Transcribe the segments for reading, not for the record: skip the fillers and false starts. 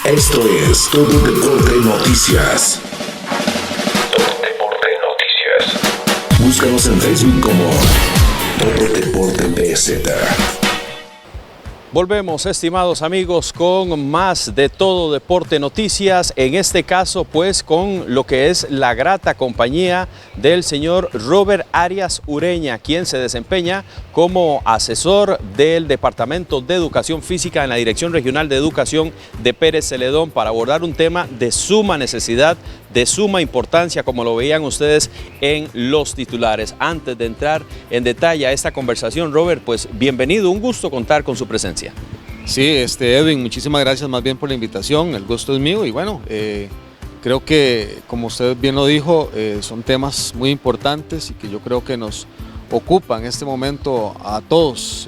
Esto es Todo Deporte Noticias. Todo Deporte Noticias. Búscanos en Facebook como Todo Deporte PZ. Volvemos, estimados amigos, con más de Todo Deporte Noticias, en este caso pues con lo que es la grata compañía del señor Robert Arias Ureña, quien se desempeña como asesor del Departamento de Educación Física en la Dirección Regional de Educación de Pérez Celedón, para abordar un tema de suma necesidad, de suma importancia, como lo veían ustedes en los titulares. Antes de entrar en detalle a esta conversación, Robert, pues bienvenido, un gusto contar con su presencia. Sí, Edwin, muchísimas gracias más bien por la invitación, el gusto es mío y bueno, creo que como usted bien lo dijo, son temas muy importantes y que yo creo que nos ocupan en este momento a todos,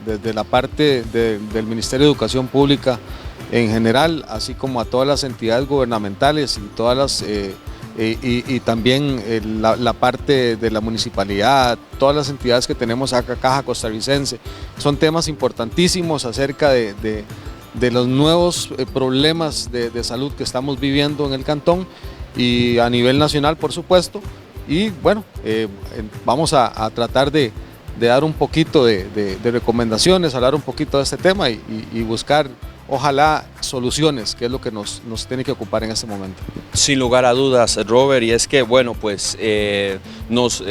desde la parte del Ministerio de Educación Pública en general, así como a todas las entidades gubernamentales y todas las y también la parte de la municipalidad, todas las entidades que tenemos acá, Caja Costarricense. Son temas importantísimos acerca de los nuevos problemas de salud que estamos viviendo en el cantón y a nivel nacional, por supuesto. Y bueno, vamos a tratar de dar un poquito de recomendaciones, hablar un poquito de este tema y buscar, ojalá, soluciones, que es lo que nos tiene que ocupar en este momento. Sin lugar a dudas, Robert, y es que bueno, pues nos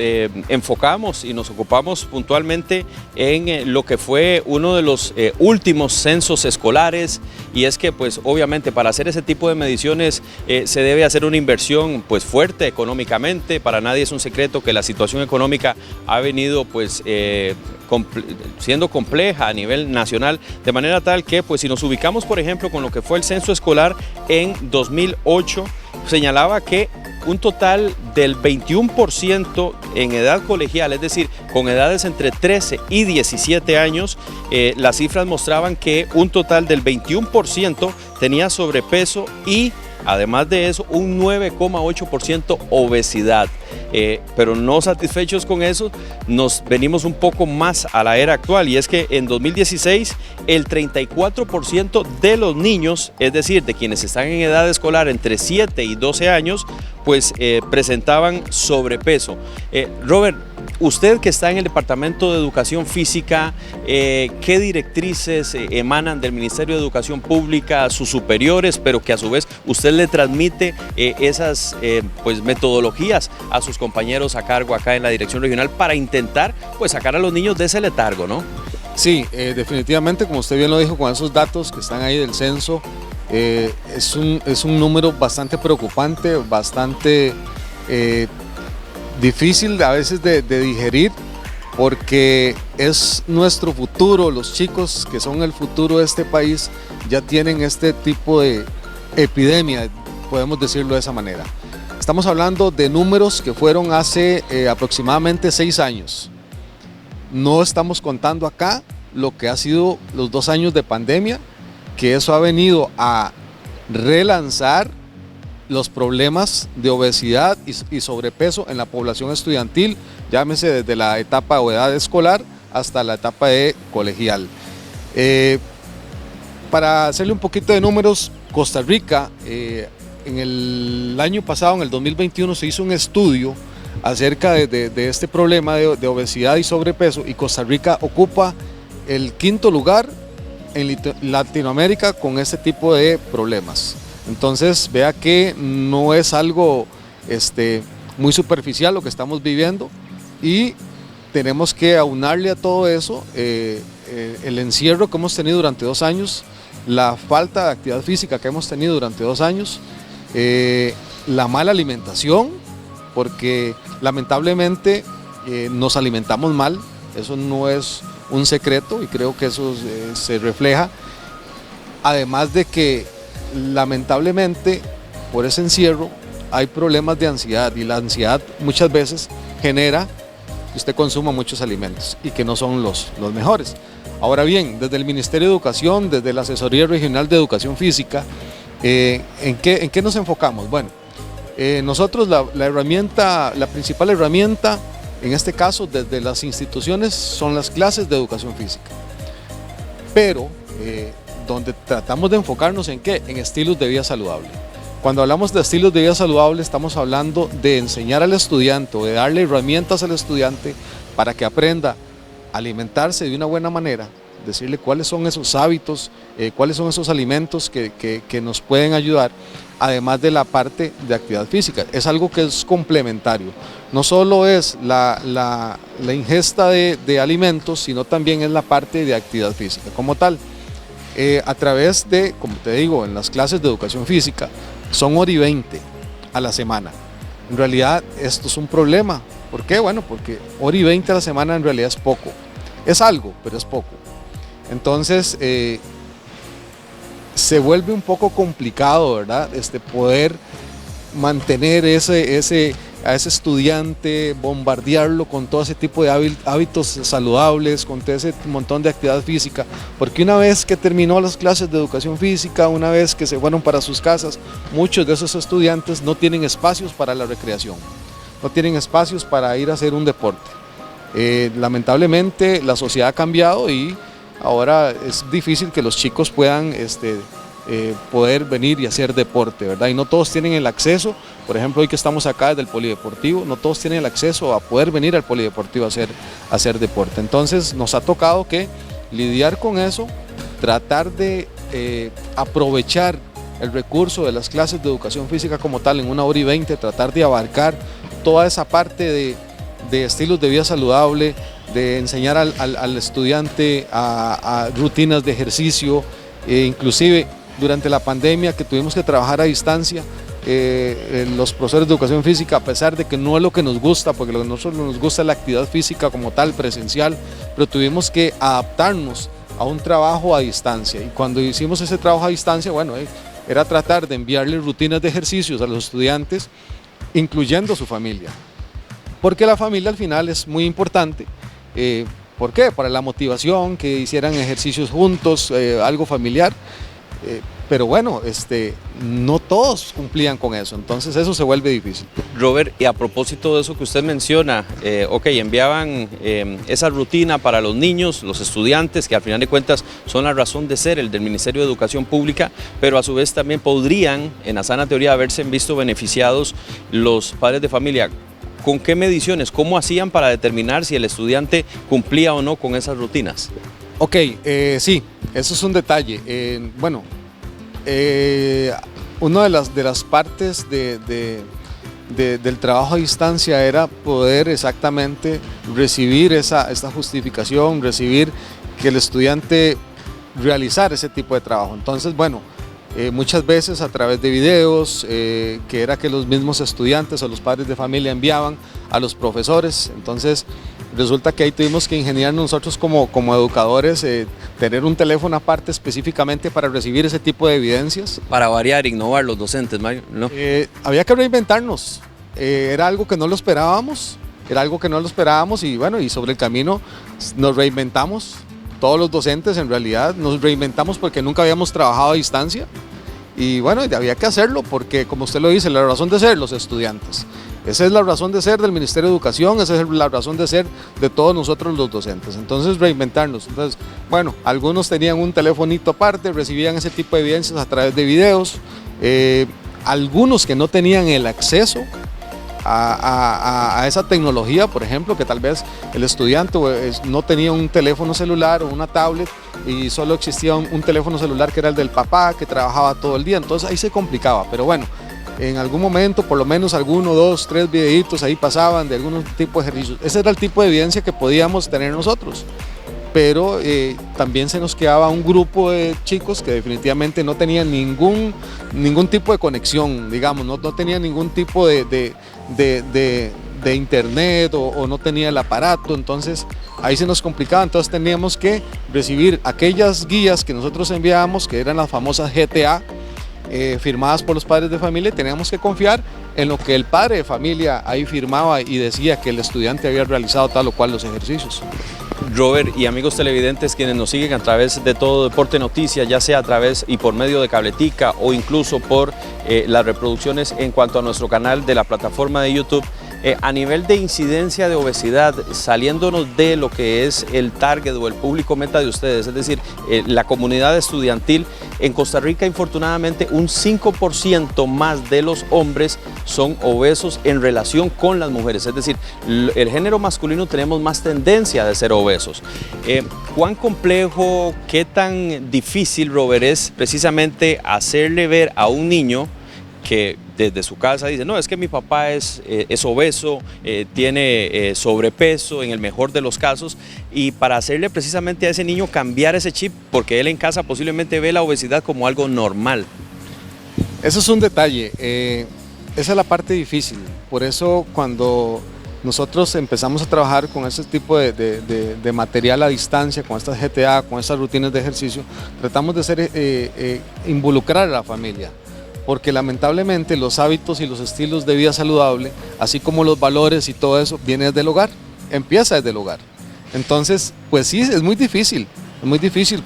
enfocamos y nos ocupamos puntualmente en lo que fue uno de los últimos censos escolares, y es que pues obviamente para hacer ese tipo de mediciones se debe hacer una inversión pues fuerte económicamente. Para nadie es un secreto que la situación económica ha venido pues siendo compleja a nivel nacional, de manera tal que pues si nos ubicamos por ejemplo con lo que fue el censo escolar en 2008, señalaba que un total del 21% en edad colegial, es decir, con edades entre 13 y 17 años, las cifras mostraban que un total del 21% tenía sobrepeso y además de eso un 9,8% obesidad. Pero no satisfechos con eso, nos venimos un poco más a la era actual, y es que en 2016 el 34% de los niños, es decir, de quienes están en edad escolar entre 7 y 12 años, pues presentaban sobrepeso. Robert, usted que está en el Departamento de Educación Física, ¿qué directrices emanan del Ministerio de Educación Pública a sus superiores, pero que a su vez usted le transmite esas pues metodologías a sus compañeros a cargo acá en la Dirección Regional para intentar pues sacar a los niños de ese letargo, ¿no? Sí, definitivamente, como usted bien lo dijo, con esos datos que están ahí del censo, es un número bastante preocupante, bastante difícil a veces de digerir, porque es nuestro futuro. Los chicos que son el futuro de este país ya tienen este tipo de epidemia, podemos decirlo de esa manera. Estamos hablando de números que fueron hace aproximadamente 6 años. No estamos contando acá lo que ha sido los 2 años de pandemia, que eso ha venido a relanzar los problemas de obesidad y sobrepeso en la población estudiantil, llámese desde la etapa o edad escolar hasta la etapa de colegial. Para hacerle un poquito de números, Costa Rica, en el año pasado, en el 2021, se hizo un estudio acerca de este problema de obesidad y sobrepeso, y Costa Rica ocupa el 5º lugar en Latinoamérica con este tipo de problemas. Entonces vea que no es algo muy superficial lo que estamos viviendo, y tenemos que aunarle a todo eso el encierro que hemos tenido durante 2 años, la falta de actividad física que hemos tenido durante 2 años, la mala alimentación, porque lamentablemente nos alimentamos mal, eso no es un secreto y creo que eso se refleja, además de que lamentablemente por ese encierro hay problemas de ansiedad, y la ansiedad muchas veces genera que usted consuma muchos alimentos y que no son los mejores. Ahora bien, desde el Ministerio de Educación, desde la Asesoría Regional de Educación Física, ¿en qué nos enfocamos? Bueno, nosotros la principal herramienta, en este caso desde las instituciones, son las clases de educación física. Pero donde tratamos de enfocarnos en ¿qué? En estilos de vida saludable. Cuando hablamos de estilos de vida saludable estamos hablando de enseñar al estudiante o de darle herramientas al estudiante para que aprenda a alimentarse de una buena manera, decirle cuáles son esos hábitos, cuáles son esos alimentos que nos pueden ayudar, además de la parte de actividad física. Es algo que es complementario. No solo es la ingesta de alimentos, sino también es la parte de actividad física como tal. A través de, como te digo, en las clases de educación física, son 1:20 a la semana. En realidad esto es un problema. ¿Por qué? Bueno, porque 1:20 a la semana en realidad es poco. Es algo, pero es poco. Entonces, se vuelve un poco complicado, ¿verdad? Poder mantener a ese estudiante, bombardearlo con todo ese tipo de hábitos saludables, con todo ese montón de actividad física, porque una vez que terminó las clases de educación física, una vez que se fueron para sus casas, muchos de esos estudiantes no tienen espacios para la recreación, no tienen espacios para ir a hacer un deporte. Lamentablemente la sociedad ha cambiado y ahora es difícil que los chicos puedan poder venir y hacer deporte, ¿verdad? Y no todos tienen el acceso. Por ejemplo, hoy que estamos acá desde el polideportivo, no todos tienen el acceso a poder venir al polideportivo a hacer deporte. Entonces nos ha tocado que lidiar con eso, tratar de aprovechar el recurso de las clases de educación física como tal en 1:20, tratar de abarcar toda esa parte de estilos de vida saludable, de enseñar al estudiante a rutinas de ejercicio, inclusive durante la pandemia que tuvimos que trabajar a distancia, los profesores de educación física, a pesar de que no es lo que nos gusta, porque lo que a nosotros nos gusta es la actividad física como tal, presencial, pero tuvimos que adaptarnos a un trabajo a distancia. Y cuando hicimos ese trabajo a distancia, bueno, era tratar de enviarle rutinas de ejercicios a los estudiantes, incluyendo a su familia, porque la familia al final es muy importante. ¿Por qué? Para la motivación, que hicieran ejercicios juntos, algo familiar. Pero bueno, no todos cumplían con eso, entonces eso se vuelve difícil. Robert, y a propósito de eso que usted menciona, enviaban esa rutina para los niños, los estudiantes, que al final de cuentas son la razón de ser el del Ministerio de Educación Pública, pero a su vez también podrían, en la sana teoría, haberse visto beneficiados los padres de familia. ¿Con qué mediciones? ¿Cómo hacían para determinar si el estudiante cumplía o no con esas rutinas? Ok, sí, eso es un detalle. Una de las partes del trabajo a distancia era poder exactamente recibir esta justificación, recibir que el estudiante realizara ese tipo de trabajo. Entonces, bueno, muchas veces a través de videos, que era que los mismos estudiantes o los padres de familia enviaban a los profesores. Entonces resulta que ahí tuvimos que ingeniarnos nosotros como educadores, tener un teléfono aparte específicamente para recibir ese tipo de evidencias. Para variar, innovar los docentes, ¿no? Había que reinventarnos, era algo que no lo esperábamos, y bueno, y sobre el camino nos reinventamos. Todos los docentes en realidad nos reinventamos porque nunca habíamos trabajado a distancia y bueno, había que hacerlo porque, como usted lo dice, la razón de ser los estudiantes. Esa es la razón de ser del Ministerio de Educación, esa es la razón de ser de todos nosotros los docentes. Entonces, reinventarnos. Entonces, bueno, algunos tenían un telefonito aparte, recibían ese tipo de evidencias a través de videos. Algunos que no tenían el acceso a esa tecnología, por ejemplo, que tal vez el estudiante no tenía un teléfono celular o una tablet y solo existía un teléfono celular que era el del papá, que trabajaba todo el día, entonces ahí se complicaba. Pero bueno, en algún momento por lo menos 1, 2, 3 videitos ahí pasaban de algún tipo de ejercicios. Ese era el tipo de evidencia que podíamos tener nosotros. Pero también se nos quedaba un grupo de chicos que definitivamente no tenían ningún tipo de conexión, digamos, no tenían ningún tipo de internet o no tenía el aparato, entonces ahí se nos complicaba. Entonces teníamos que recibir aquellas guías que nosotros enviábamos, que eran las famosas GTA, firmadas por los padres de familia, y teníamos que confiar en lo que el padre de familia ahí firmaba y decía que el estudiante había realizado tal o cual los ejercicios. Robert y amigos televidentes quienes nos siguen a través de Todo Deporte Noticias, ya sea a través y por medio de Cabletica o incluso por las reproducciones en cuanto a nuestro canal de la plataforma de YouTube, A nivel de incidencia de obesidad, saliéndonos de lo que es el target o el público meta de ustedes, es decir, la comunidad estudiantil, en Costa Rica, infortunadamente, un 5% más de los hombres son obesos en relación con las mujeres, es decir, el género masculino tenemos más tendencia de ser obesos. ¿Cuán complejo, qué tan difícil, Robert, es precisamente hacerle ver a un niño que desde su casa dice, no, es que mi papá es obeso, tiene sobrepeso en el mejor de los casos, y para hacerle precisamente a ese niño cambiar ese chip, porque él en casa posiblemente ve la obesidad como algo normal? Eso es un detalle, esa es la parte difícil, por eso cuando nosotros empezamos a trabajar con ese tipo de material a distancia, con estas GTA, con estas rutinas de ejercicio, tratamos de involucrar a la familia, porque lamentablemente los hábitos y los estilos de vida saludable, así como los valores y todo eso, viene desde el hogar, empieza desde el hogar. Entonces, pues sí, es muy difícil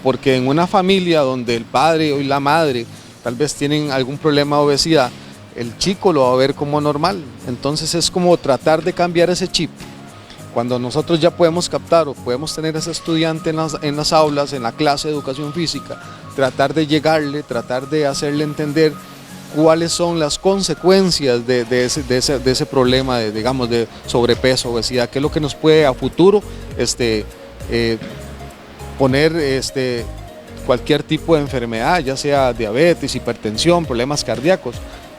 porque en una familia donde el padre o la madre tal vez tienen algún problema de obesidad, el chico lo va a ver como normal. Entonces es como tratar de cambiar ese chip. Cuando nosotros ya podemos captar o podemos tener a ese estudiante en las aulas, en la clase de educación física, tratar de llegarle, tratar de hacerle entender cuáles son las consecuencias de ese problema digamos, de sobrepeso, obesidad, qué es lo que nos puede a futuro poner cualquier tipo de enfermedad, ya sea diabetes, hipertensión, problemas cardíacos.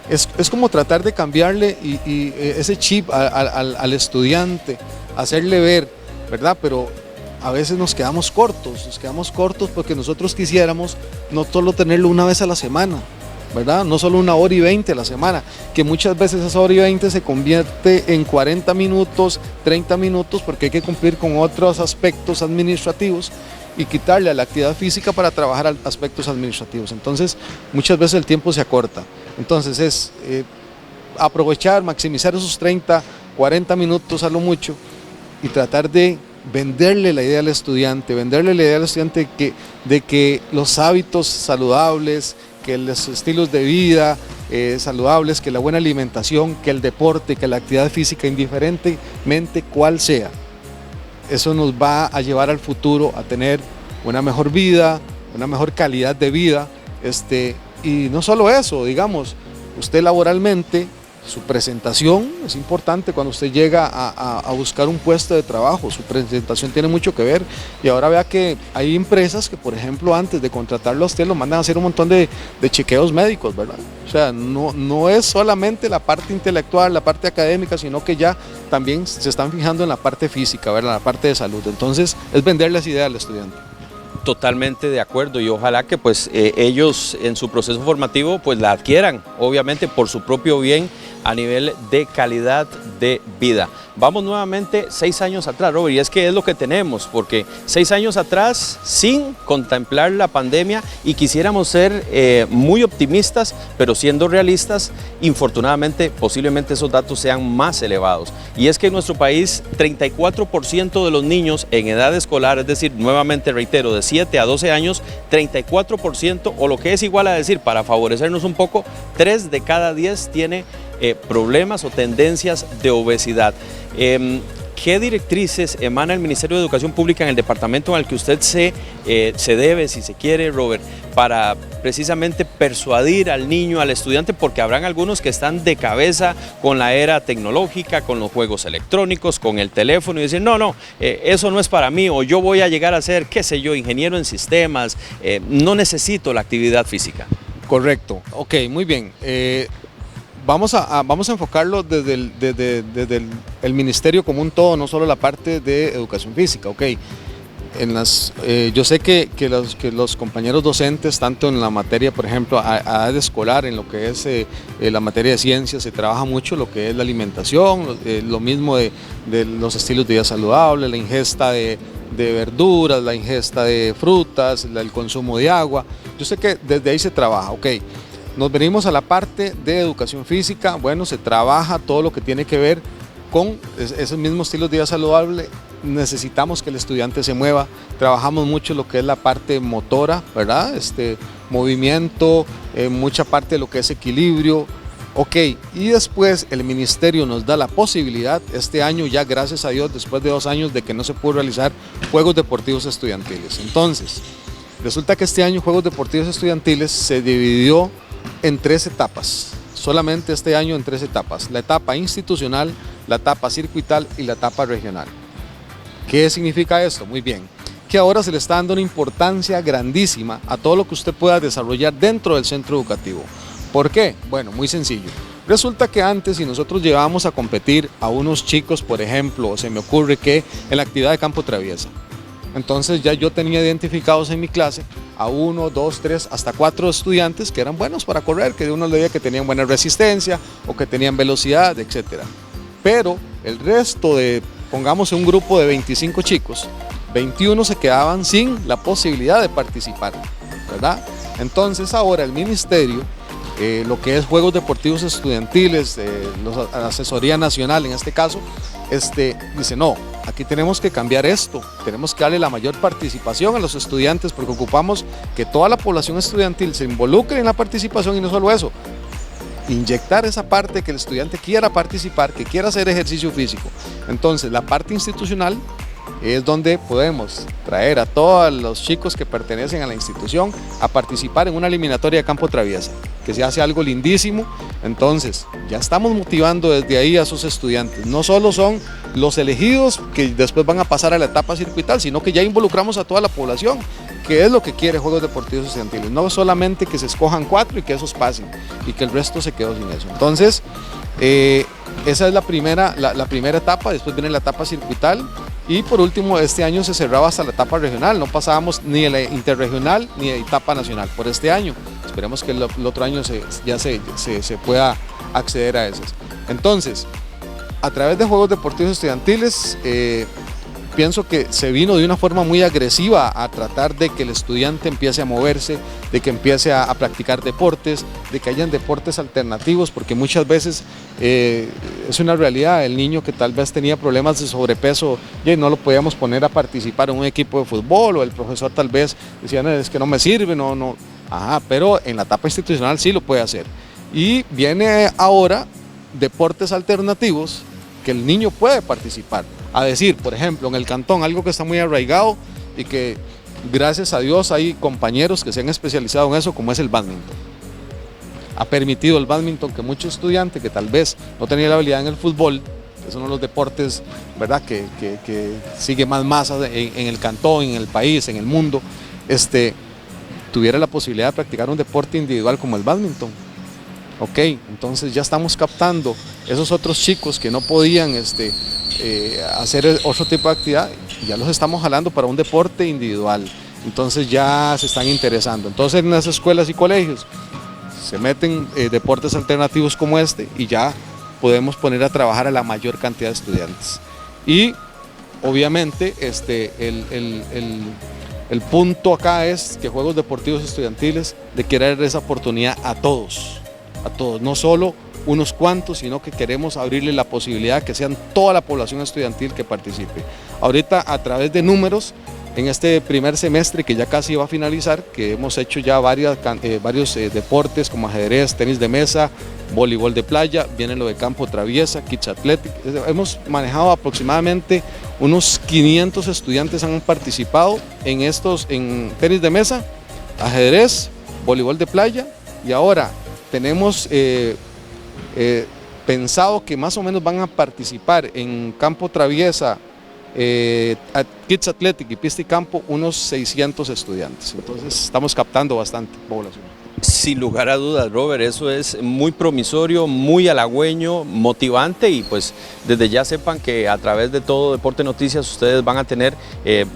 Es como tratar de cambiarle ese chip al estudiante, hacerle ver, ¿verdad? Pero a veces nos quedamos cortos porque nosotros quisiéramos no solo tenerlo una vez a la semana, ¿verdad? No solo 1 hora y 20 a la semana, que muchas veces esa 1 hora y 20 se convierte en 40 minutos, 30 minutos, porque hay que cumplir con otros aspectos administrativos y quitarle a la actividad física para trabajar aspectos administrativos. Entonces, muchas veces el tiempo se acorta. Entonces es aprovechar, maximizar esos 30, 40 minutos a lo mucho y tratar de venderle la idea al estudiante, de que los hábitos saludables, que los estilos de vida saludables, que la buena alimentación, que el deporte, que la actividad física, indiferentemente cuál sea, eso nos va a llevar al futuro a tener una mejor vida, una mejor calidad de vida, y no solo eso, digamos, usted laboralmente, su presentación es importante cuando usted llega a buscar un puesto de trabajo, su presentación tiene mucho que ver, y ahora vea que hay empresas que, por ejemplo, antes de contratarlo a usted lo mandan a hacer un montón de chequeos médicos, ¿verdad? O sea, no es solamente la parte intelectual, la parte académica, sino que ya también se están fijando en la parte física, ¿verdad? La parte de salud. Entonces, es venderles ideas al estudiante. Totalmente de acuerdo, y ojalá que pues ellos en su proceso formativo pues la adquieran, obviamente por su propio bien, a nivel de calidad de vida. Vamos nuevamente 6 años atrás, Robert, y es que es lo que tenemos, porque 6 años atrás, sin contemplar la pandemia, y quisiéramos ser muy optimistas, pero siendo realistas, infortunadamente, posiblemente esos datos sean más elevados. Y es que en nuestro país, 34% de los niños en edad escolar, es decir, nuevamente reitero, de 7 a 12 años, 34%, o lo que es igual a decir, para favorecernos un poco, 3 de cada 10 tiene problemas o tendencias de obesidad. ¿Qué directrices emana el Ministerio de Educación Pública en el departamento en el que usted se debe, si se quiere, Robert, para precisamente persuadir al niño, al estudiante, porque habrán algunos que están de cabeza con la era tecnológica, con los juegos electrónicos, con el teléfono, y dicen, no, eso no es para mí, o yo voy a llegar a ser, qué sé yo, ingeniero en sistemas, no necesito la actividad física? Correcto, ok, muy bien. Vamos a enfocarlo desde el ministerio como un todo, no solo la parte de educación física, ok. Yo sé que los compañeros docentes, tanto en la materia, por ejemplo, a edad escolar, en lo que es la materia de ciencias, se trabaja mucho lo que es la alimentación, lo mismo de los estilos de vida saludable, la ingesta de verduras, la ingesta de frutas, el consumo de agua. Yo sé que desde ahí se trabaja, ok. Nos venimos a la parte de educación física, bueno, se trabaja todo lo que tiene que ver con esos mismos estilos de vida saludable. Necesitamos que el estudiante se mueva, trabajamos mucho lo que es la parte motora, ¿verdad? Movimiento, mucha parte de lo que es equilibrio. Ok, y después el ministerio nos da la posibilidad, este año ya gracias a Dios, después de 2 años de que no se pudo realizar Juegos Deportivos Estudiantiles. Entonces, resulta que este año Juegos Deportivos Estudiantiles se dividió en 3 etapas, solamente este año en 3 etapas, la etapa institucional, la etapa circuital y la etapa regional. ¿Qué significa esto? Muy bien, que ahora se le está dando una importancia grandísima a todo lo que usted pueda desarrollar dentro del centro educativo. ¿Por qué? Bueno, muy sencillo. Resulta que antes, si nosotros llevábamos a competir a unos chicos, por ejemplo, se me ocurre que en la actividad de campo traviesa, entonces ya yo tenía identificados en mi clase a 1, 2, 3, hasta 4 estudiantes que eran buenos para correr, que uno le veía que tenían buena resistencia o que tenían velocidad, etc. Pero el resto de, pongamos un grupo de 25 chicos, 21 se quedaban sin la posibilidad de participar, ¿verdad? Entonces ahora el ministerio, lo que es Juegos Deportivos Estudiantiles, la Asesoría Nacional en este caso, dice no, aquí tenemos que cambiar esto, tenemos que darle la mayor participación a los estudiantes porque ocupamos que toda la población estudiantil se involucre en la participación y no solo eso, inyectar esa parte que el estudiante quiera participar, que quiera hacer ejercicio físico. Entonces la parte institucional es donde podemos traer a todos los chicos que pertenecen a la institución a participar en una eliminatoria de campo traviesa, que se hace algo lindísimo. Entonces ya estamos motivando desde ahí a sus estudiantes, no solo son los elegidos que después van a pasar a la etapa circuital, sino que ya involucramos a toda la población, que es lo que quiere Juegos Deportivos Estudiantiles, no solamente que se escojan 4 y que esos pasen y que el resto se quedó sin eso. Entonces esa es la primera etapa, después viene la etapa circuital. Y por último, este año se cerraba hasta la etapa regional, no pasábamos ni de la interregional ni de etapa nacional por este año. Esperemos que el otro año ya se pueda acceder a esas. Entonces, a través de Juegos Deportivos Estudiantiles, pienso que se vino de una forma muy agresiva a tratar de que el estudiante empiece a moverse, de que empiece a practicar deportes, de que hayan deportes alternativos, porque muchas veces es una realidad, el niño que tal vez tenía problemas de sobrepeso, y no lo podíamos poner a participar en un equipo de fútbol, o el profesor tal vez decía, no, es que no me sirve, no. Ajá, pero en la etapa institucional sí lo puede hacer. Y viene ahora deportes alternativos que el niño puede participar. A decir, por ejemplo, en el cantón, algo que está muy arraigado y que gracias a Dios hay compañeros que se han especializado en eso, como es el bádminton. Ha permitido el bádminton que muchos estudiantes que tal vez no tenían la habilidad en el fútbol, que es uno de los deportes, ¿verdad?, que sigue más masa en el cantón, en el país, en el mundo, tuviera la posibilidad de practicar un deporte individual como el bádminton. Ok, entonces ya estamos captando esos otros chicos que no podían hacer otro tipo de actividad, ya los estamos jalando para un deporte individual, entonces ya se están interesando. Entonces en las escuelas y colegios se meten deportes alternativos como y ya podemos poner a trabajar a la mayor cantidad de estudiantes. Y obviamente el punto acá es que Juegos Deportivos Estudiantiles le quiere dar esa oportunidad a todos, no solo unos cuantos, sino que queremos abrirle la posibilidad que sean toda la población estudiantil que participe. Ahorita a través de números, en este primer semestre que ya casi va a finalizar, que hemos hecho ya varios deportes como ajedrez, tenis de mesa, voleibol de playa, viene lo de campo traviesa, kids athletic, hemos manejado aproximadamente unos 500 estudiantes han participado en tenis de mesa, ajedrez, voleibol de playa, y ahora tenemos pensado que más o menos van a participar en campo traviesa, Kids Athletic y pista y campo unos 600 estudiantes. Entonces estamos captando bastante población. Sin lugar a dudas, Robert, eso es muy promisorio, muy halagüeño, motivante, y pues desde ya sepan que a través de todo Deporte Noticias ustedes van a tener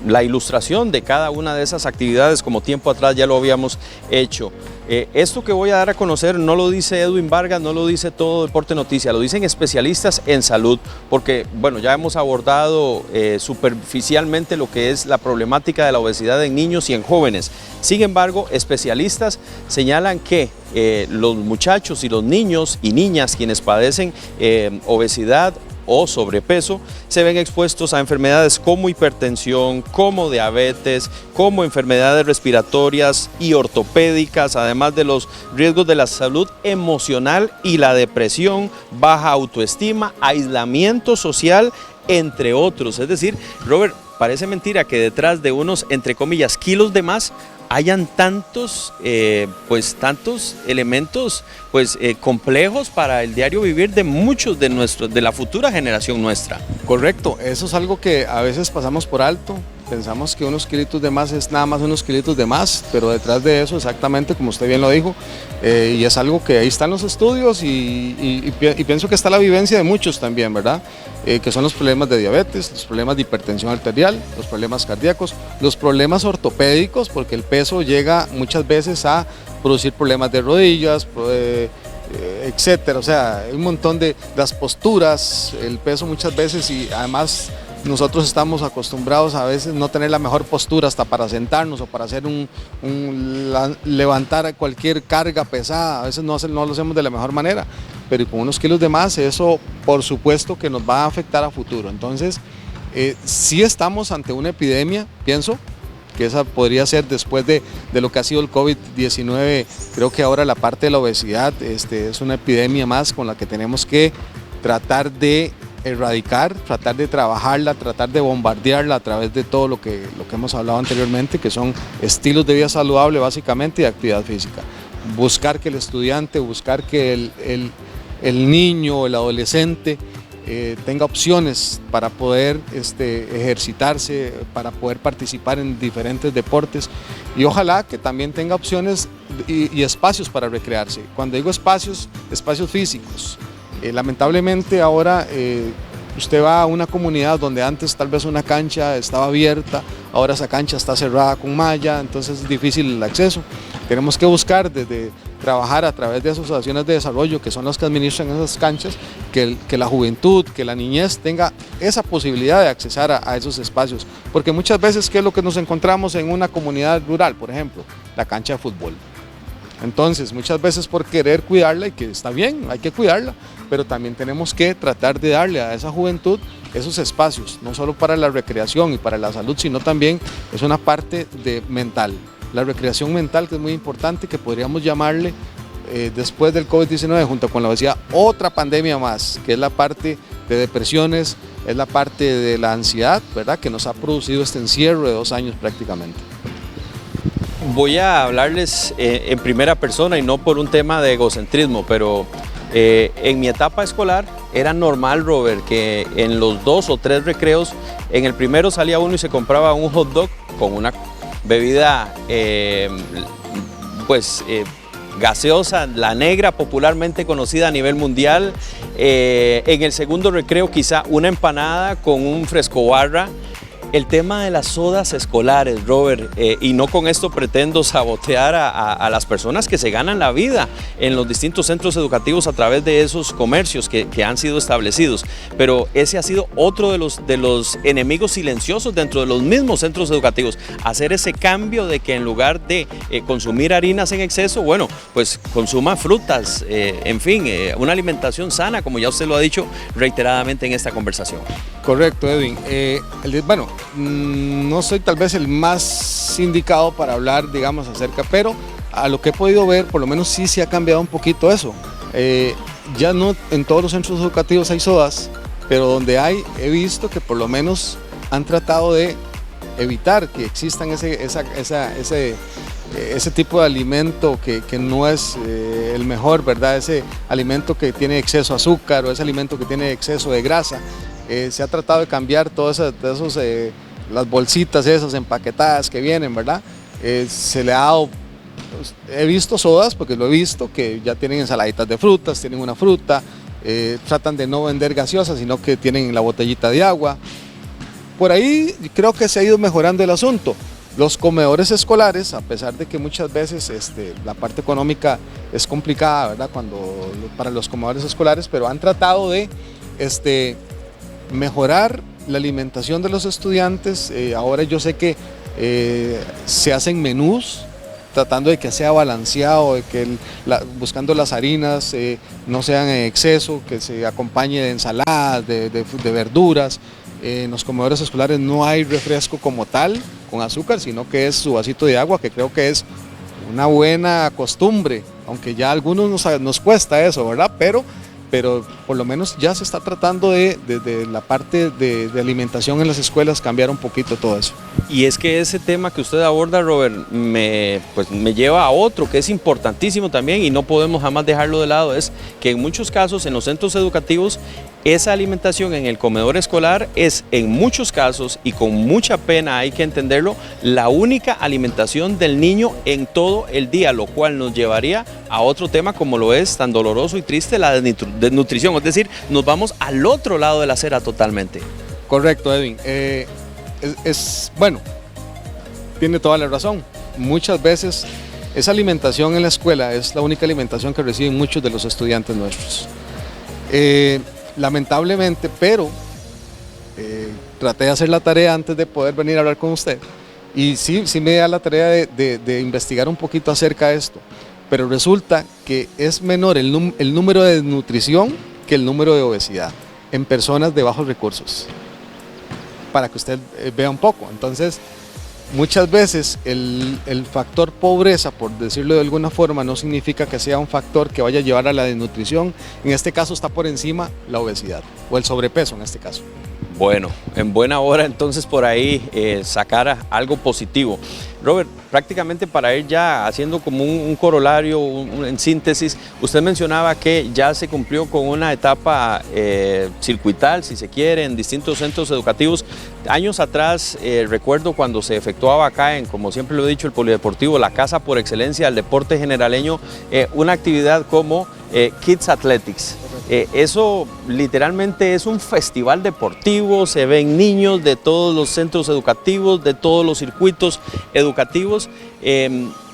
la ilustración de cada una de esas actividades, como tiempo atrás ya lo habíamos hecho. Esto que voy a dar a conocer no lo dice Edwin Vargas, no lo dice todo Deporte Noticias, lo dicen especialistas en salud, porque bueno, ya hemos abordado superficialmente lo que es la problemática de la obesidad en niños y en jóvenes. Sin embargo, especialistas señalan que los muchachos y los niños y niñas quienes padecen obesidad o sobrepeso, se ven expuestos a enfermedades como hipertensión, como diabetes, como enfermedades respiratorias y ortopédicas, además de los riesgos de la salud emocional y la depresión, baja autoestima, aislamiento social, entre otros. Es decir, Robert, parece mentira que detrás de unos, entre comillas, kilos de más, hayan tantos elementos complejos para el diario vivir de muchos de la futura generación nuestra. Correcto, eso es algo que a veces pasamos por alto. Pensamos que unos kilitos de más es nada más unos kilitos de más, pero detrás de eso, exactamente como usted bien lo dijo, y es algo que ahí están los estudios y pienso que está la vivencia de muchos también, ¿verdad? Que son los problemas de diabetes, los problemas de hipertensión arterial, los problemas cardíacos, los problemas ortopédicos, porque el peso llega muchas veces a producir problemas de rodillas, etcétera. O sea, hay un montón de las posturas, el peso muchas veces, y además nosotros estamos acostumbrados a veces no tener la mejor postura hasta para sentarnos o para hacer levantar cualquier carga pesada, a veces no lo hacemos de la mejor manera, pero con unos kilos de más eso por supuesto que nos va a afectar a futuro. Entonces sí estamos ante una epidemia, pienso que esa podría ser después de lo que ha sido el COVID-19, creo que ahora la parte de la obesidad es una epidemia más con la que tenemos que tratar de erradicar, tratar de trabajarla, tratar de bombardearla a través de todo lo que hemos hablado anteriormente, que son estilos de vida saludable básicamente y actividad física. Buscar que el estudiante, buscar que el niño, el adolescente tenga opciones para poder ejercitarse, para poder participar en diferentes deportes y ojalá que también tenga opciones y espacios para recrearse. Cuando digo espacios físicos. Lamentablemente ahora usted va a una comunidad donde antes tal vez una cancha estaba abierta, ahora esa cancha está cerrada con malla, entonces es difícil el acceso. Tenemos que buscar desde trabajar a través de asociaciones de desarrollo que son las que administran esas canchas, que la juventud, que la niñez tenga esa posibilidad de accesar a esos espacios, porque muchas veces ¿qué es lo que nos encontramos en una comunidad rural? Por ejemplo, la cancha de fútbol. Entonces, muchas veces por querer cuidarla, y que está bien, hay que cuidarla, pero también tenemos que tratar de darle a esa juventud esos espacios, no solo para la recreación y para la salud, sino también es una parte mental. La recreación mental, que es muy importante, que podríamos llamarle, después del COVID-19, junto con la obesidad, otra pandemia más, que es la parte de depresiones, es la parte de la ansiedad, ¿verdad?, que nos ha producido este encierro de 2 años prácticamente. Voy a hablarles en primera persona y no por un tema de egocentrismo, pero en mi etapa escolar era normal, Robert, que en los 2 o 3 recreos, en el primero salía uno y se compraba un hot dog con una bebida gaseosa, la negra, popularmente conocida a nivel mundial. En el segundo recreo quizá una empanada con un fresco barra. El tema de las sodas escolares, Robert, y no con esto pretendo sabotear a las personas que se ganan la vida en los distintos centros educativos a través de esos comercios que han sido establecidos, pero ese ha sido otro de los enemigos silenciosos dentro de los mismos centros educativos, hacer ese cambio de que en lugar de consumir harinas en exceso, bueno, pues consuma frutas, en fin, una alimentación sana, como ya usted lo ha dicho reiteradamente en esta conversación. Correcto, Edwin. No soy tal vez el más indicado para hablar, digamos, acerca, pero a lo que he podido ver, por lo menos sí se ha cambiado un poquito eso. Ya no en todos los centros educativos hay sodas, pero donde hay, he visto que por lo menos han tratado de evitar que existan ese tipo de alimento que no es el mejor, ¿verdad? Ese alimento que tiene exceso de azúcar o ese alimento que tiene exceso de grasa. Se ha tratado de cambiar todas las bolsitas esas empaquetadas que vienen, ¿verdad? Se le ha dado, he visto sodas, porque lo he visto, que ya tienen ensaladitas de frutas, tienen una fruta, tratan de no vender gaseosas, sino que tienen la botellita de agua. Por ahí creo que se ha ido mejorando el asunto. Los comedores escolares, a pesar de que muchas veces la parte económica es complicada, ¿verdad?, para los comedores escolares, pero han tratado de mejorar la alimentación de los estudiantes. Ahora yo sé que se hacen menús tratando de que sea balanceado, de que buscando las harinas no sean en exceso, que se acompañe de ensaladas, de verduras. En los comedores escolares no hay refresco como tal, con azúcar, sino que es su vasito de agua, que creo que es una buena costumbre, aunque ya a algunos nos cuesta eso, ¿verdad? Pero por lo menos ya se está tratando de la parte de alimentación en las escuelas, cambiar un poquito todo eso. Y es que ese tema que usted aborda, Robert, me lleva a otro que es importantísimo también y no podemos jamás dejarlo de lado, es que en muchos casos en los centros educativos esa alimentación en el comedor escolar es en muchos casos, y con mucha pena hay que entenderlo, la única alimentación del niño en todo el día, lo cual nos llevaría a otro tema como lo es tan doloroso y triste, la desnutrición, es decir, nos vamos al otro lado de la acera totalmente. Correcto, Edwin. Bueno, tiene toda la razón. Muchas veces esa alimentación en la escuela es la única alimentación que reciben muchos de los estudiantes nuestros. Lamentablemente, pero traté de hacer la tarea antes de poder venir a hablar con usted, y sí me da la tarea de investigar un poquito acerca de esto, pero resulta que es menor el número de desnutrición que el número de obesidad en personas de bajos recursos, para que usted vea un poco. Entonces, muchas veces el factor pobreza, por decirlo de alguna forma, no significa que sea un factor que vaya a llevar a la desnutrición. En este caso está por encima la obesidad, o el sobrepeso en este caso. Bueno, en buena hora entonces por ahí sacar algo positivo. Robert, prácticamente para ir ya haciendo como un corolario, en síntesis, usted mencionaba que ya se cumplió con una etapa circuital, si se quiere, en distintos centros educativos. Años atrás, recuerdo cuando se efectuaba acá en, como siempre lo he dicho, el Polideportivo, la casa por excelencia del deporte generaleño, una actividad como Kids Athletics. Eso literalmente es un festival deportivo, se ven niños de todos los centros educativos, de todos los circuitos educativos.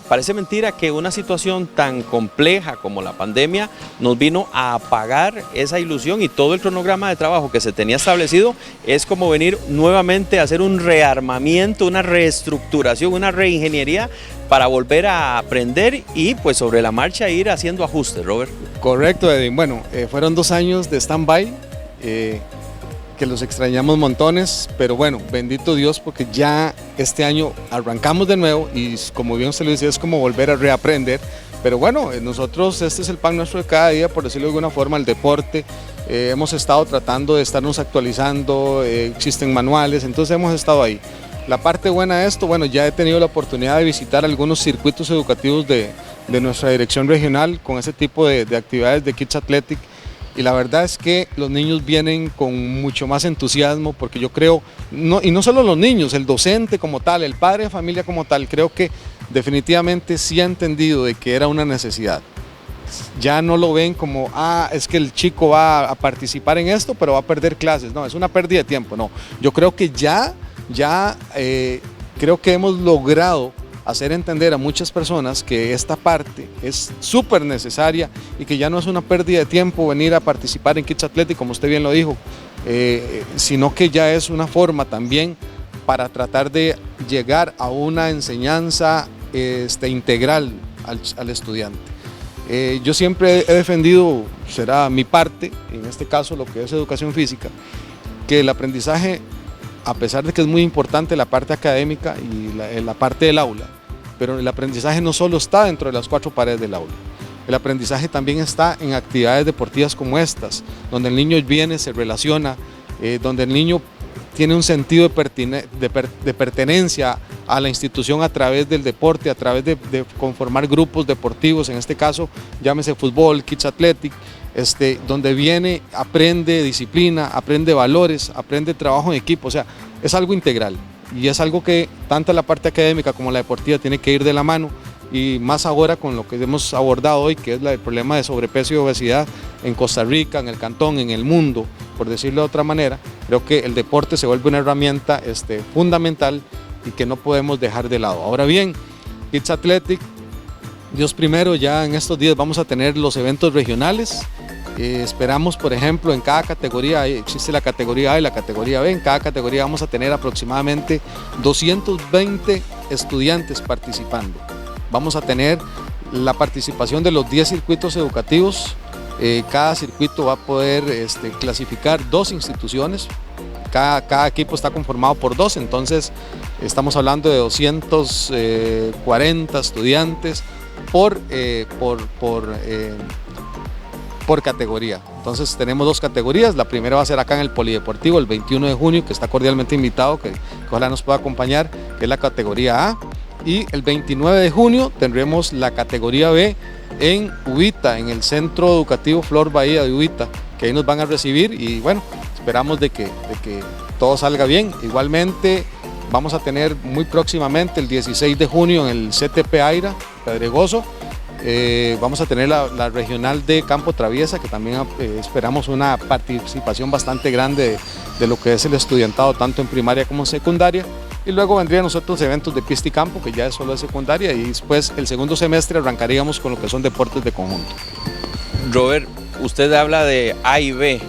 Parece mentira que una situación tan compleja como la pandemia nos vino a apagar esa ilusión, y todo el cronograma de trabajo que se tenía establecido es como venir nuevamente a hacer un rearmamiento, una reestructuración, una reingeniería para volver a aprender y pues sobre la marcha ir haciendo ajustes, Robert. Correcto, Edwin. Bueno, fueron 2 años de stand-by, que los extrañamos montones, pero bueno, bendito Dios, porque ya este año arrancamos de nuevo, y como bien se lo decía, es como volver a reaprender. Pero bueno, nosotros, este es el pan nuestro de cada día, por decirlo de alguna forma, el deporte. Hemos estado tratando de estarnos actualizando, existen manuales, entonces hemos estado ahí. La parte buena de esto, bueno, ya he tenido la oportunidad de visitar algunos circuitos educativos de nuestra dirección regional con ese tipo de actividades de Kids Athletic, y la verdad es que los niños vienen con mucho más entusiasmo, porque yo creo, y no solo los niños, el docente como tal, el padre de familia como tal, creo que definitivamente sí ha entendido de que era una necesidad. Ya no lo ven como, es que el chico va a participar en esto, pero va a perder clases. No, es una pérdida de tiempo. No, yo creo que ya creo que hemos logrado hacer entender a muchas personas que esta parte es súper necesaria, y que ya no es una pérdida de tiempo venir a participar en Kids Athletic, como usted bien lo dijo, sino que ya es una forma también para tratar de llegar a una enseñanza integral al estudiante. Yo siempre he defendido, será mi parte, en este caso lo que es educación física, que el aprendizaje, a pesar de que es muy importante la parte académica y la parte del aula, pero el aprendizaje no solo está dentro de las 4 paredes del aula. El aprendizaje también está en actividades deportivas como estas, donde el niño viene, se relaciona, donde el niño tiene un sentido de pertenencia a la institución a través del deporte, a través de conformar grupos deportivos, en este caso llámese fútbol, Kids Athletic, donde viene, aprende disciplina, aprende valores, aprende trabajo en equipo, o sea, es algo integral, y es algo que tanto la parte académica como la deportiva tiene que ir de la mano, y más ahora con lo que hemos abordado hoy, que es el problema de sobrepeso y obesidad en Costa Rica, en el cantón, en el mundo, por decirlo de otra manera. Creo que el deporte se vuelve una herramienta fundamental y que no podemos dejar de lado. Ahora bien, Kids Athletic, Dios primero, ya en estos días vamos a tener los eventos regionales. Esperamos, por ejemplo, en cada categoría, existe la categoría A y la categoría B, en cada categoría vamos a tener aproximadamente 220 estudiantes participando. Vamos a tener la participación de los 10 circuitos educativos. Cada circuito va a poder clasificar 2 instituciones. Cada equipo está conformado por 2, entonces estamos hablando de 240 estudiantes por categoría. Entonces tenemos 2 categorías. La primera va a ser acá en el Polideportivo el 21 de junio, que está cordialmente invitado, que ojalá nos pueda acompañar, que es la categoría A. Y el 29 de junio tendremos la categoría B en Uvita, en el Centro Educativo Flor Bahía de Uvita, que ahí nos van a recibir y bueno, esperamos de que todo salga bien. Igualmente vamos a tener muy próximamente, el 16 de junio, en el CTP Aira, Pedregoso, vamos a tener la regional de Campo Traviesa, que también esperamos una participación bastante grande de lo que es el estudiantado, tanto en primaria como en secundaria. Y luego vendrían nosotros eventos de pista y campo, que ya es solo de secundaria, y después el segundo semestre arrancaríamos con lo que son deportes de conjunto. Robert, usted habla de A y B,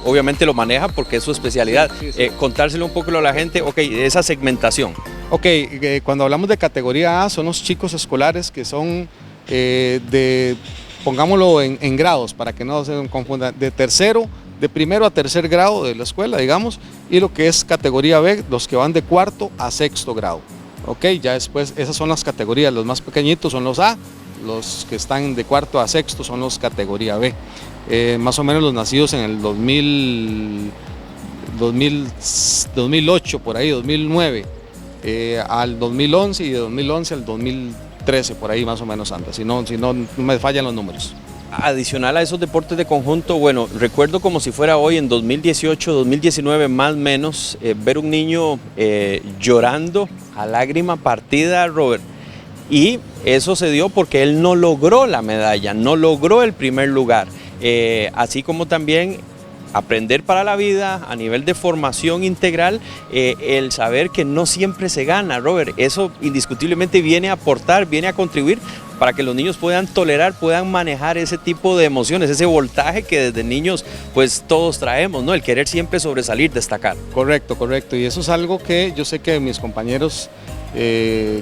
obviamente lo maneja porque es su especialidad. Sí. Contárselo un poco a la gente, ok, esa segmentación. Ok, cuando hablamos de categoría A son los chicos escolares que son pongámoslo en grados para que no se confundan, de primero a tercer grado de la escuela, digamos, y lo que es categoría B, los que van de cuarto a sexto grado. Ok, ya después esas son las categorías, los más pequeñitos son los A, los que están de cuarto a sexto son los categoría B. Más o menos los nacidos en el 2008, por ahí, 2009, al 2011 y de 2011 al 2013, por ahí más o menos anda, si no me fallan los números. Adicional a esos deportes de conjunto, bueno, recuerdo como si fuera hoy en 2018, 2019 más o menos, ver un niño llorando a lágrima partida, Robert, y eso se dio porque él no logró la medalla, no logró el primer lugar, así como también aprender para la vida a nivel de formación integral, el saber que no siempre se gana, Robert, eso indiscutiblemente viene a aportar, viene a contribuir para que los niños puedan tolerar, puedan manejar ese tipo de emociones, ese voltaje que desde niños pues todos traemos, ¿no? El querer siempre sobresalir, destacar. Correcto, y eso es algo que yo sé que mis compañeros,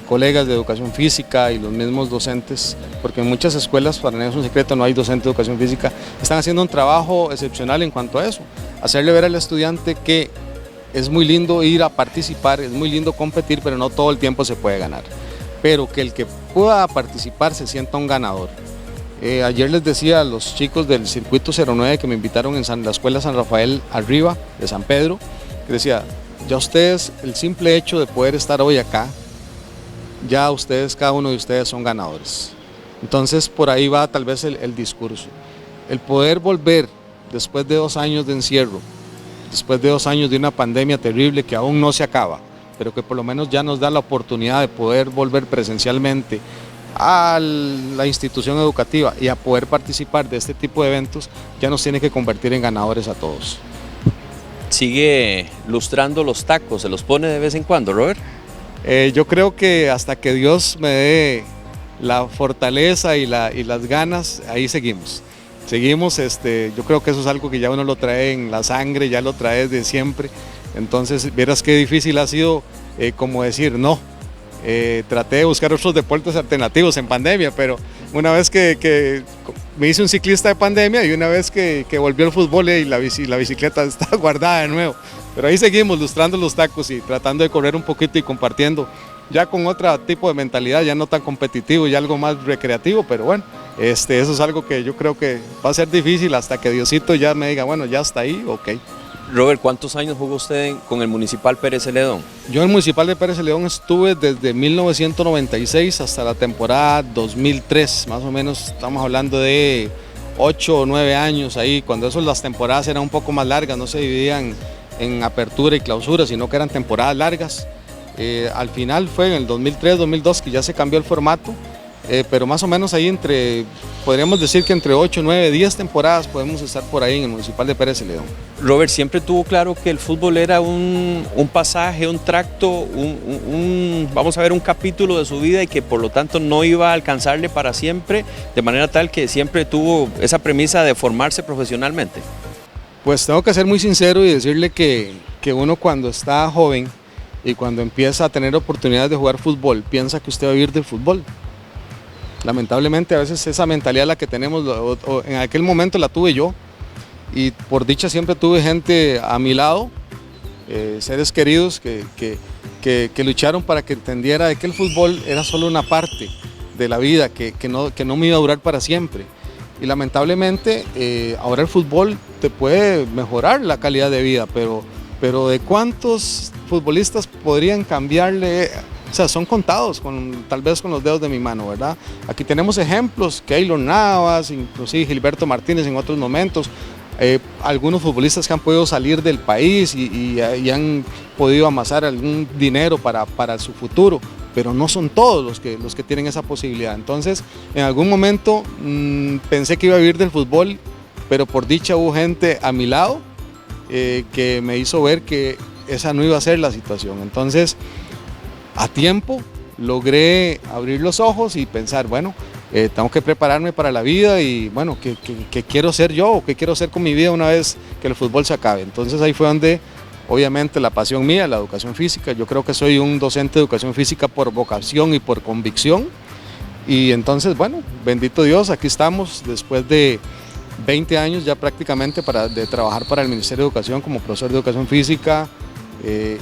colegas de educación física y los mismos docentes, porque en muchas escuelas, para nadie es un secreto, no hay docente de educación física, están haciendo un trabajo excepcional en cuanto a eso, hacerle ver al estudiante que es muy lindo ir a participar, es muy lindo competir, pero no todo el tiempo se puede ganar, pero que el que pueda participar se sienta un ganador. Ayer les decía a los chicos del circuito 09 que me invitaron en la escuela San Rafael Arriba de San Pedro, que decía, ya ustedes, el simple hecho de poder estar hoy acá, ya ustedes, cada uno de ustedes son ganadores. Entonces por ahí va tal vez el discurso. El poder volver después de 2 años de encierro, después de 2 años de una pandemia terrible que aún no se acaba, pero que por lo menos ya nos da la oportunidad de poder volver presencialmente a la institución educativa y a poder participar de este tipo de eventos, ya nos tiene que convertir en ganadores a todos. ¿Sigue lustrando los tacos? ¿Se los pone de vez en cuando, Robert? Yo creo que hasta que Dios me dé la fortaleza y las ganas, ahí seguimos. Yo creo que eso es algo que ya uno lo trae en la sangre, ya lo trae desde siempre. Entonces, vieras qué difícil ha sido como decir no. Traté de buscar otros deportes alternativos en pandemia, pero una vez que me hice un ciclista de pandemia y una vez que volvió el fútbol y la bicicleta está guardada de nuevo. Pero ahí seguimos lustrando los tacos y tratando de correr un poquito y compartiendo, ya con otro tipo de mentalidad, ya no tan competitivo y algo más recreativo, pero bueno, eso es algo que yo creo que va a ser difícil hasta que Diosito ya me diga, bueno, ya está ahí, ok. Robert, ¿cuántos años jugó usted con el Municipal Pérez Celedón? Yo en el Municipal de Pérez Celedón estuve desde 1996 hasta la temporada 2003, más o menos estamos hablando de 8 o 9 años ahí, cuando las temporadas eran un poco más largas, no se dividían en apertura y clausura, sino que eran temporadas largas. Al final fue en el 2003-2002 que ya se cambió el formato, pero más o menos ahí podríamos decir que entre 8, 9, 10 temporadas podemos estar por ahí en el Municipal de Pérez Celedón. Robert, siempre tuvo claro que el fútbol era un pasaje, un tracto, vamos a ver, un capítulo de su vida y que por lo tanto no iba a alcanzarle para siempre, de manera tal que siempre tuvo esa premisa de formarse profesionalmente. Pues tengo que ser muy sincero y decirle que uno cuando está joven y cuando empieza a tener oportunidades de jugar fútbol, piensa que usted va a vivir del fútbol. Lamentablemente a veces esa mentalidad la que tenemos, o en aquel momento la tuve yo, y por dicha siempre tuve gente a mi lado, seres queridos que lucharon para que entendiera de que el fútbol era solo una parte de la vida, que no me iba a durar para siempre. Y lamentablemente ahora el fútbol te puede mejorar la calidad de vida, pero ¿de cuántos futbolistas podrían cambiarle? O sea, son contados tal vez con los dedos de mi mano, ¿verdad? Aquí tenemos ejemplos, Keylor Navas, inclusive Gilberto Martínez en otros momentos, algunos futbolistas que han podido salir del país y han podido amasar algún dinero para su futuro, pero no son todos los que tienen esa posibilidad. Entonces, en algún momento pensé que iba a vivir del fútbol, pero por dicha hubo gente a mi lado que me hizo ver que esa no iba a ser la situación. Entonces, a tiempo logré abrir los ojos y pensar, bueno, tengo que prepararme para la vida y bueno, ¿qué quiero ser yo o qué quiero hacer con mi vida una vez que el fútbol se acabe? Entonces ahí fue donde, obviamente, la pasión mía, la educación física. Yo creo que soy un docente de educación física por vocación y por convicción. Y entonces, bueno, bendito Dios, aquí estamos después de 20 años ya prácticamente de trabajar para el Ministerio de Educación como profesor de educación física.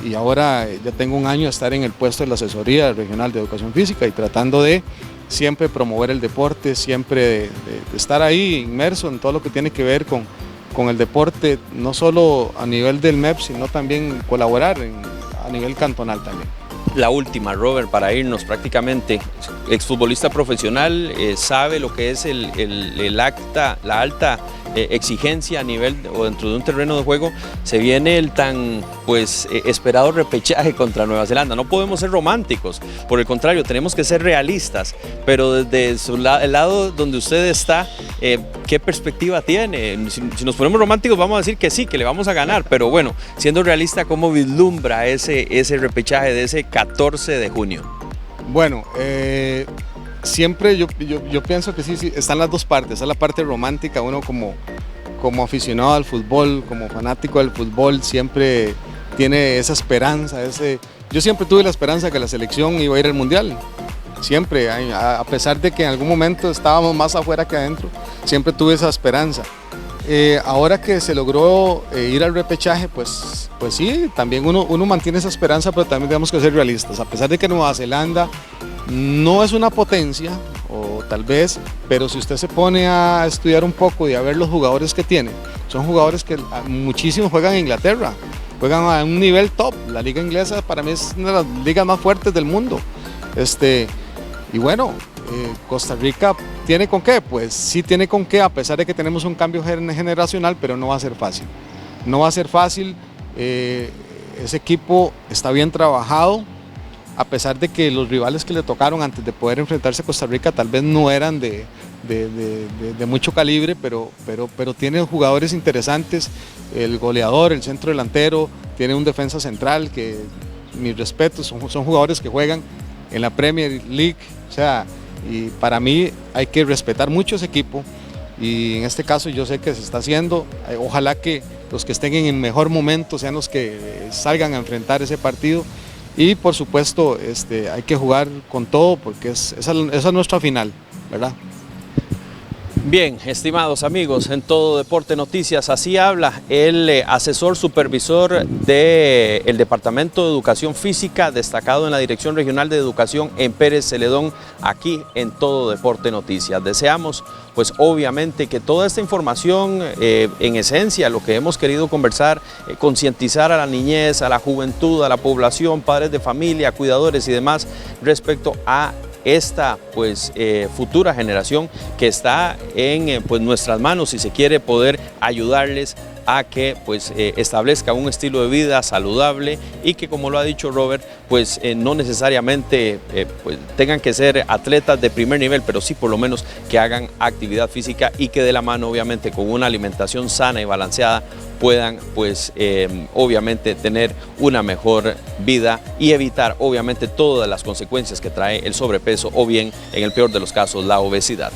Y ahora ya tengo un año de estar en el puesto de la asesoría regional de educación física y tratando de siempre promover el deporte, siempre de estar ahí inmerso en todo lo que tiene que ver con el deporte, no solo a nivel del MEP, sino también colaborar a nivel cantonal también. La última, Robert, para irnos prácticamente, exfutbolista profesional, sabe lo que es la alta exigencia a nivel o dentro de un terreno de juego. Se viene el tan esperado repechaje contra Nueva Zelanda. No podemos ser románticos, por el contrario, tenemos que ser realistas, pero desde el lado donde usted está, ¿qué perspectiva tiene? Si nos ponemos románticos vamos a decir que sí, que le vamos a ganar, pero bueno, siendo realista, ¿cómo vislumbra ese repechaje de ese 14 de junio? Bueno, siempre yo pienso que sí, están las dos partes. Está la parte romántica, uno como aficionado al fútbol, como fanático del fútbol, siempre tiene esa esperanza. Yo siempre tuve la esperanza que la selección iba a ir al Mundial. Siempre, a pesar de que en algún momento estábamos más afuera que adentro, siempre tuve esa esperanza. Ahora que se logró ir al repechaje, pues sí, también uno mantiene esa esperanza, pero también tenemos que ser realistas. A pesar de que Nueva Zelanda no es una potencia, o tal vez, pero si usted se pone a estudiar un poco y a ver los jugadores que tiene, son jugadores que muchísimos juegan en Inglaterra, juegan a un nivel top. La liga inglesa para mí es una de las ligas más fuertes del mundo. Y bueno, Costa Rica tiene con qué, pues sí tiene con qué, a pesar de que tenemos un cambio generacional, pero no va a ser fácil. No va a ser fácil, ese equipo está bien trabajado, a pesar de que los rivales que le tocaron antes de poder enfrentarse a Costa Rica tal vez no eran de mucho calibre, pero tiene jugadores interesantes, el goleador, el centro delantero, tiene un defensa central que, mis respetos, son jugadores que juegan en la Premier League, o sea, y para mí hay que respetar mucho ese equipo y en este caso yo sé que se está haciendo, ojalá que los que estén en el mejor momento sean los que salgan a enfrentar ese partido y por supuesto hay que jugar con todo porque esa es nuestra final, ¿verdad? Bien, estimados amigos, en Todo Deporte Noticias, así habla el asesor supervisor del Departamento de Educación Física, destacado en la Dirección Regional de Educación en Pérez Celedón, aquí en Todo Deporte Noticias. Deseamos, pues obviamente, que toda esta información, en esencia, lo que hemos querido conversar, concientizar a la niñez, a la juventud, a la población, padres de familia, cuidadores y demás, respecto a esta futura generación que está en nuestras manos, si se quiere, poder ayudarles a que establezca un estilo de vida saludable y que, como lo ha dicho Robert, no necesariamente tengan que ser atletas de primer nivel, pero sí por lo menos que hagan actividad física y que de la mano, obviamente, con una alimentación sana y balanceada puedan obviamente tener una mejor vida y evitar obviamente todas las consecuencias que trae el sobrepeso o bien, en el peor de los casos, la obesidad.